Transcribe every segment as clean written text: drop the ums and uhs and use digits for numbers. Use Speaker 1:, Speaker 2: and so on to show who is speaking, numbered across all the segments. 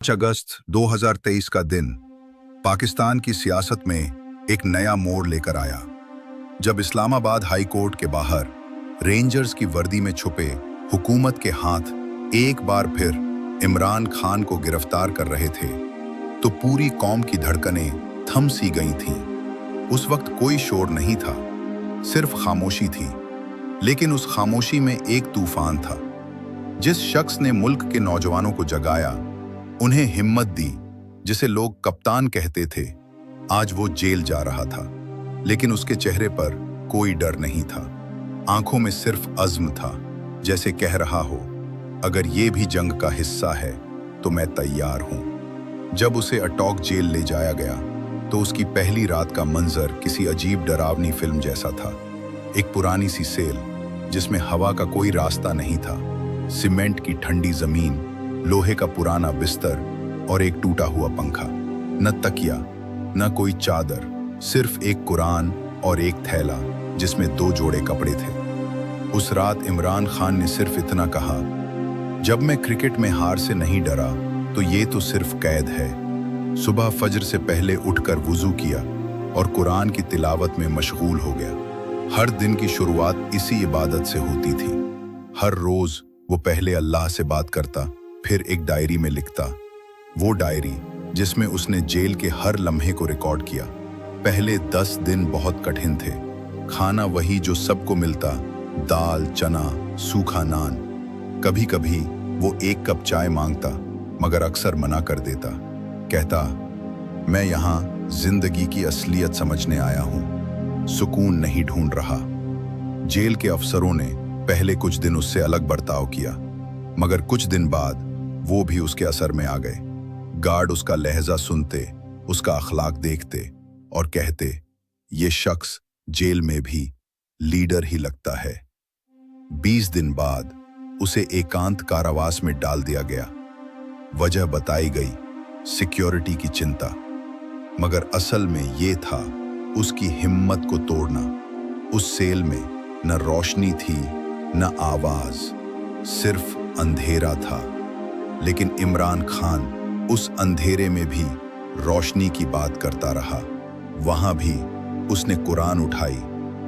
Speaker 1: अगस्त 2023 का दिन पाकिस्तान की सियासत में एक नया मोड़ लेकर आया, जब इस्लामाबाद हाई कोर्ट के बाहर रेंजर्स की वर्दी में छुपे हुकूमत के हाथ एक बार फिर इमरान खान को गिरफ्तार कर रहे थे, तो पूरी कौम की धड़कनें थम सी गई थीं। उस वक्त कोई शोर नहीं था, सिर्फ खामोशी थी, लेकिन उस खामोशी में एक तूफान था। जिस शख्स ने मुल्क के नौजवानों को जगाया, उन्हें हिम्मत दी, जिसे लोग कप्तान कहते थे, आज वो जेल जा रहा था, लेकिन उसके चेहरे पर कोई डर नहीं था। आंखों में सिर्फ अज़्म था, जैसे कह रहा हो, अगर ये भी जंग का हिस्सा है तो मैं तैयार हूं। जब उसे अटॉक जेल ले जाया गया तो उसकी पहली रात का मंजर किसी अजीब डरावनी फिल्म जैसा था। एक पुरानी सी सेल जिसमें हवा का कोई रास्ता नहीं था, सीमेंट की ठंडी जमीन, लोहे का पुराना बिस्तर और एक टूटा हुआ पंखा। न तकिया, न कोई चादर, सिर्फ एक कुरान और एक थैला जिसमें 2 जोड़े कपड़े थे। उस रात इमरान खान ने सिर्फ इतना कहा, जब मैं क्रिकेट में हार से नहीं डरा तो ये तो सिर्फ कैद है। सुबह फजर से पहले उठकर वुजू किया और कुरान की तिलावत में मशगूल हो गया। हर दिन की शुरुआत इसी इबादत से होती थी। हर रोज वो पहले अल्लाह से बात करता, फिर एक डायरी में लिखता। वो डायरी जिसमें उसने जेल के हर लम्हे को रिकॉर्ड किया। पहले 10 दिन बहुत कठिन थे। खाना वही जो सबको मिलता, दाल, चना, सूखा नान। कभी कभी वो 1 कप चाय मांगता, मगर अक्सर मना कर देता। कहता, मैं यहाँ जिंदगी की असलियत समझने आया हूँ, सुकून नहीं ढूंढ रहा। जेल के अफसरों ने पहले कुछ दिन उससे अलग बर्ताव किया, मगर कुछ दिन बाद वो भी उसके असर में आ गए। गार्ड उसका लहजा सुनते, उसका अखलाक देखते और कहते, ये शख्स जेल में भी लीडर ही लगता है। 20 दिन बाद उसे एकांत कारावास में डाल दिया गया। वजह बताई गई, सिक्योरिटी की चिंता, मगर असल में ये था उसकी हिम्मत को तोड़ना। उस सेल में न रोशनी थी, न आवाज, सिर्फ अंधेरा था। लेकिन इमरान खान उस अंधेरे में भी रोशनी की बात करता रहा। वहां भी उसने कुरान उठाई,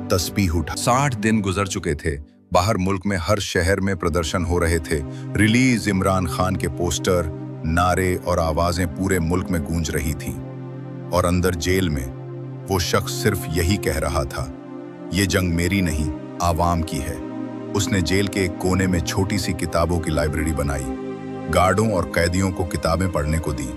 Speaker 1: तस्बीह उठा। 60 दिन गुजर चुके थे। बाहर मुल्क में हर शहर में प्रदर्शन हो रहे थे। रिलीज इमरान खान के पोस्टर, नारे और आवाजें पूरे मुल्क में गूंज रही थीं। और अंदर जेल में वो शख्स सिर्फ यही कह रहा था, ये जंग मेरी नहीं, आवाम की है। उसने जेल के एक कोने में छोटी सी किताबों की लाइब्रेरी बनाई, गार्डों और कैदियों को किताबें पढ़ने को दी।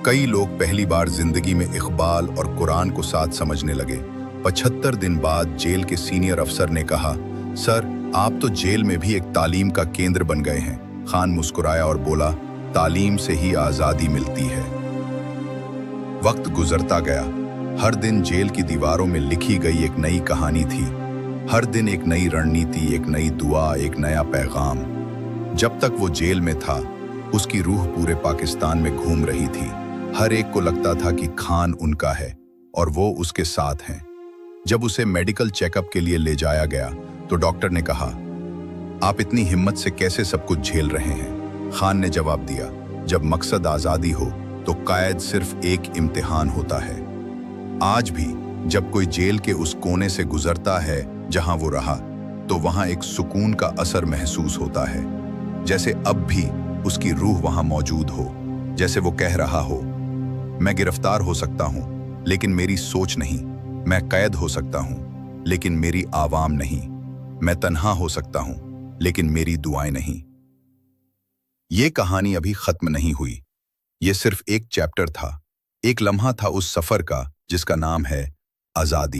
Speaker 1: कई लोग पहली बार जिंदगी में इकबाल और कुरान को साथ समझने लगे। 75 दिन बाद जेल के सीनियर अफसर ने कहा, सर, आप तो जेल में भी एक तालीम का केंद्र बन गए हैं। खान मुस्कुराया और बोला, तालीम से ही आजादी मिलती है। वक्त गुजरता गया। हर दिन जेल की दीवारों में लिखी गई एक नई कहानी थी। हर दिन एक नई रणनीति, एक नई दुआ, एक नया पैगाम। जब तक वो जेल में था, उसकी रूह पूरे पाकिस्तान में घूम रही थी। हर एक को लगता था कि खान उनका है और वो उसके साथ हैं। जब उसे मेडिकल चेकअप के लिए ले जाया गया तो डॉक्टर ने कहा, आप इतनी हिम्मत से कैसे सब कुछ झेल रहे हैं? खान ने जवाब दिया, जब मकसद आजादी हो तो कैद सिर्फ एक इम्तिहान होता है। आज भी जब कोई जेल के उस कोने से गुजरता है जहां वो रहा, तो वहां एक सुकून का असर महसूस होता है, जैसे अब भी उसकी रूह वहां मौजूद हो। जैसे वो कह रहा हो, मैं गिरफ्तार हो सकता हूं, लेकिन मेरी सोच नहीं। मैं कैद हो सकता हूं, लेकिन मेरी आवाम नहीं। मैं तन्हा हो सकता हूं, लेकिन मेरी दुआएं नहीं। ये कहानी अभी खत्म नहीं हुई। ये सिर्फ एक चैप्टर था, एक लम्हा था उस सफर का जिसका नाम है आजादी।